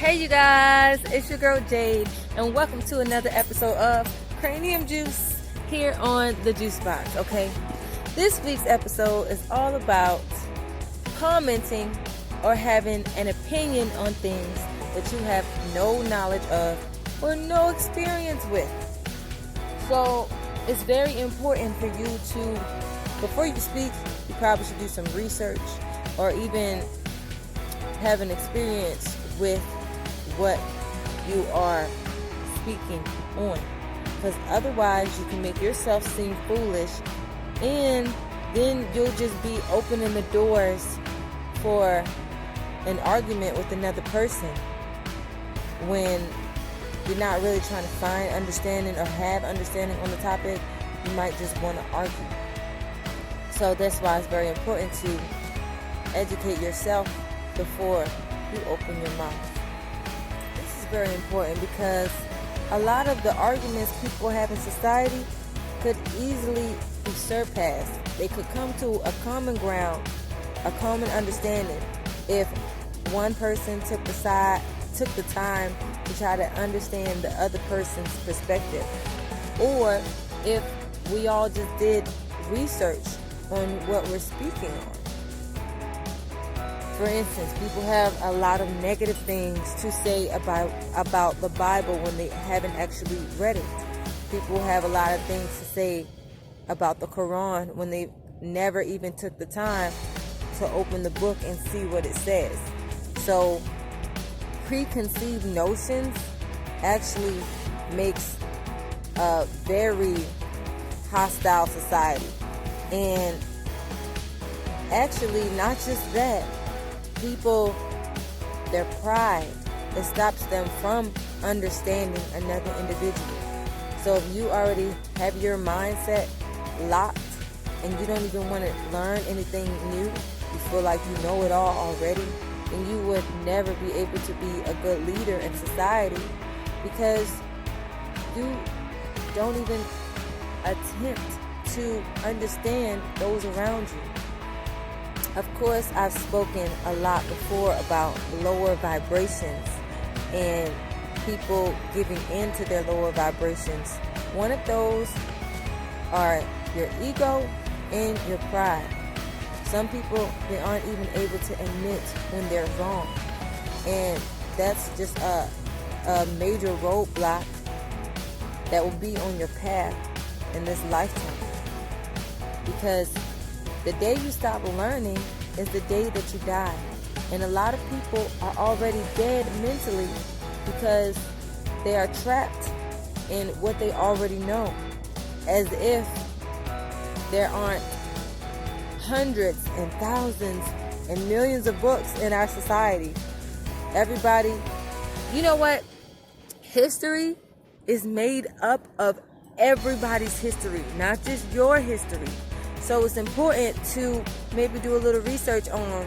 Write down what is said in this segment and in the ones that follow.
Hey you guys, it's your girl Jade, and welcome to another episode of CRANIUM JUICE here on the Juice Box, okay? This week's episode is all about commenting or having an opinion on things that you have no knowledge of or no experience with. So it's very important for you to, before you speak, you probably should do some research or even have an experience with what you are speaking on, because otherwise you can make yourself seem foolish, and then you'll just be opening the doors for an argument with another person when you're not really trying to find understanding or have understanding on the topic. You might just want to argue. So that's why it's very important to educate yourself before you open your mouth. This is very important because a lot of the arguments people have in society could easily be surpassed. They could come to a common ground, a common understanding, if one person took the time to try to understand the other person's perspective, or if we all just did research on what we're speaking on. For instance, people have a lot of negative things to say about the Bible when they haven't actually read it. People have a lot of things to say about the Quran when they never even took the time to open the book and see what it says. So preconceived notions actually makes a very hostile society. And actually, not just that, people, their pride, it stops them from understanding another individual. So if you already have your mindset locked and you don't even want to learn anything new, you feel like you know it all already, then you would never be able to be a good leader in society, because you don't even attempt to understand those around you. Of course, I've spoken a lot before about lower vibrations and people giving in to their lower vibrations. One of those are your ego and your pride. Some people, they aren't even able to admit when they're wrong. And that's just a major roadblock that will be on your path in this lifetime. Because the day you stop learning is the day that you die. And a lot of people are already dead mentally because they are trapped in what they already know, as if there aren't hundreds and thousands and millions of books in our society. Everybody, you know what? History is made up of everybody's history, not just your history. So it's important to maybe do a little research on,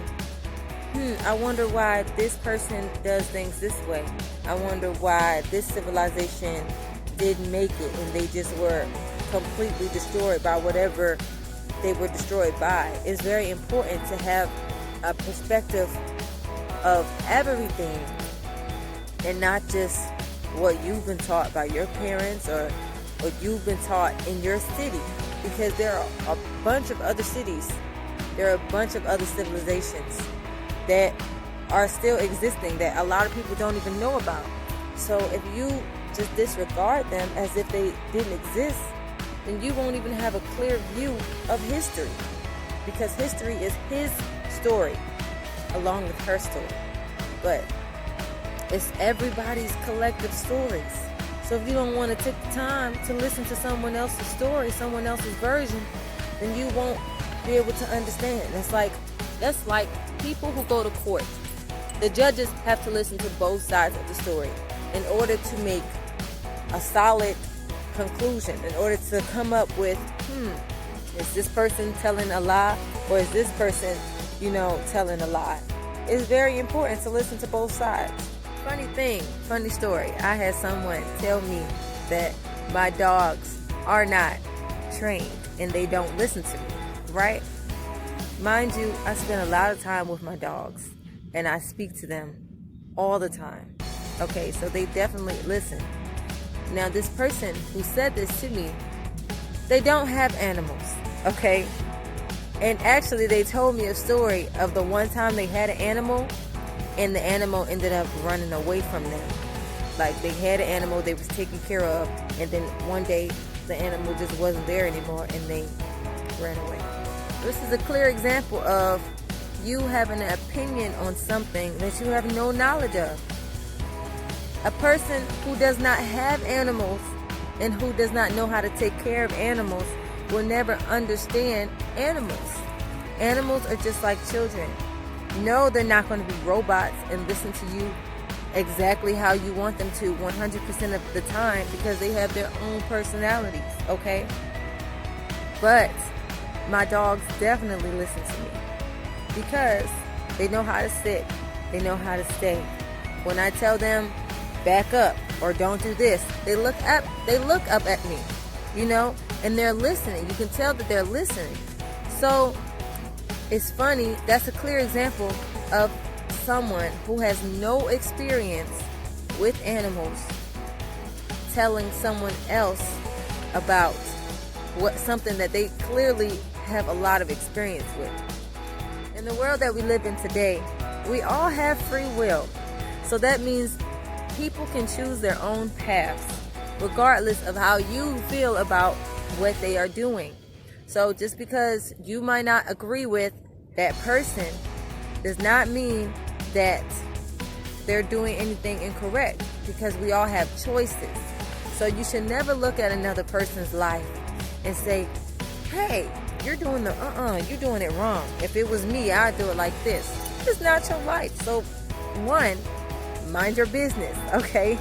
I wonder why this person does things this way. I wonder why this civilization didn't make it and they just were completely destroyed by whatever they were destroyed by. It's very important to have a perspective of everything and not just what you've been taught by your parents or what you've been taught in your city. Because there are a bunch of other cities, there are a bunch of other civilizations that are still existing that a lot of people don't even know about. So if you just disregard them as if they didn't exist, then you won't even have a clear view of history. Because history is his story along with her story. But it's everybody's collective stories. So if you don't want to take the time to listen to someone else's story, someone else's version, then you won't be able to understand. That's like people who go to court. The judges have to listen to both sides of the story in order to make a solid conclusion, in order to come up with, is this person telling a lie or is this person, telling a lie? It's very important to listen to both sides. Funny story. I had someone tell me that my dogs are not trained and they don't listen to me, right? Mind you, I spend a lot of time with my dogs and I speak to them all the time. Okay, so they definitely listen. Now, this person who said this to me, they don't have animals, okay? And actually, they told me a story of the one time they had an animal, and the animal ended up running away from them. Like, they had an animal they was taking care of, and then one day, the animal just wasn't there anymore, and they ran away. This is a clear example of you having an opinion on something that you have no knowledge of. A person who does not have animals and who does not know how to take care of animals will never understand animals. Animals are just like children. No, they're not going to be robots and listen to you exactly how you want them to 100% of the time, because they have their own personalities, okay? But my dogs definitely listen to me because they know how to sit, they know how to stay. When I tell them back up or don't do this, they look up at me, you know, and they're listening. You can tell that they're listening. So it's funny, that's a clear example of someone who has no experience with animals telling someone else about something that they clearly have a lot of experience with. In the world that we live in today, we all have free will. So that means people can choose their own paths, regardless of how you feel about what they are doing. So just because you might not agree with that person does not mean that they're doing anything incorrect, because we all have choices. So you should never look at another person's life and say, hey, you're doing it wrong. If it was me, I'd do it like this. It's not your life. So one, mind your business, okay?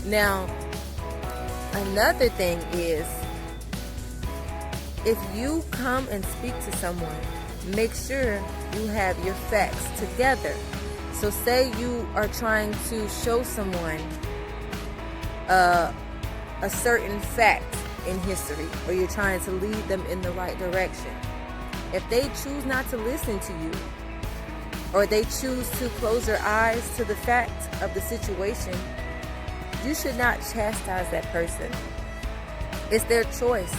Now, another thing is, if you come and speak to someone, make sure you have your facts together. So say you are trying to show someone a certain fact in history, or you're trying to lead them in the right direction. If they choose not to listen to you, or they choose to close their eyes to the fact of the situation, you should not chastise that person. It's their choice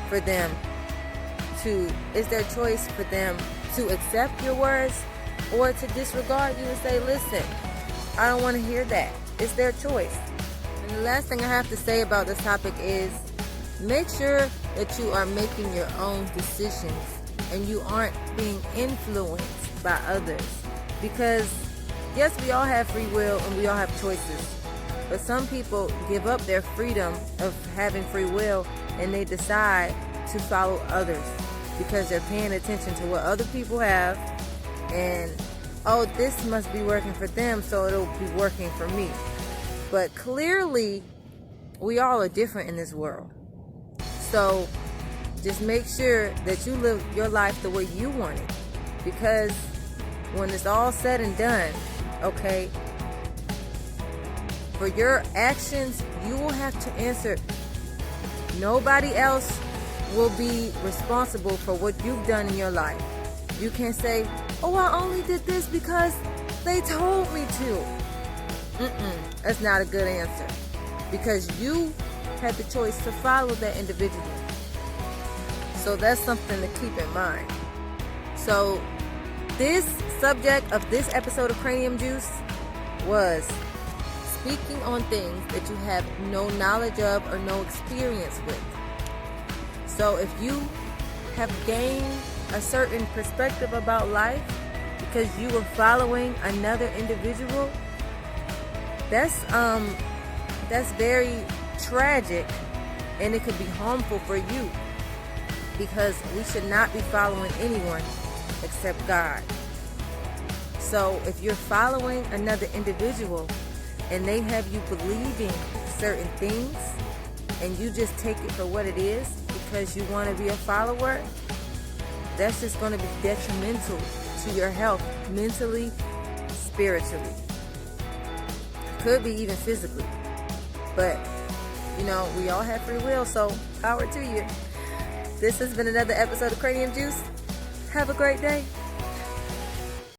for them to accept your words or to disregard you and say, listen, I don't want to hear that. It's their choice. And the last thing I have to say about this topic is, make sure that you are making your own decisions and you aren't being influenced by others. Because yes, we all have free will and we all have choices, but some people give up their freedom of having free will and they decide to follow others because they're paying attention to what other people have, and oh, this must be working for them, so it'll be working for me. But clearly we all are different in this world. So just make sure that you live your life the way you want it, because when it's all said and done, okay, for your actions, you will have to answer. Nobody else will be responsible for what you've done in your life. You can't say, oh, I only did this because they told me to. That's not a good answer, because you had the choice to follow that individual. So that's something to keep in mind. So this subject of this episode of Cranium Juice was speaking on things that you have no knowledge of or no experience with. So if you have gained a certain perspective about life because you were following another individual, that's very tragic, and it could be harmful for you, because we should not be following anyone except God. So if you're following another individual and they have you believing certain things and you just take it for what it is because you want to be a follower, that's just going to be detrimental to your health, mentally, spiritually. Could be even physically. But, we all have free will, so power to you. This has been another episode of Cranium Juice. Have a great day.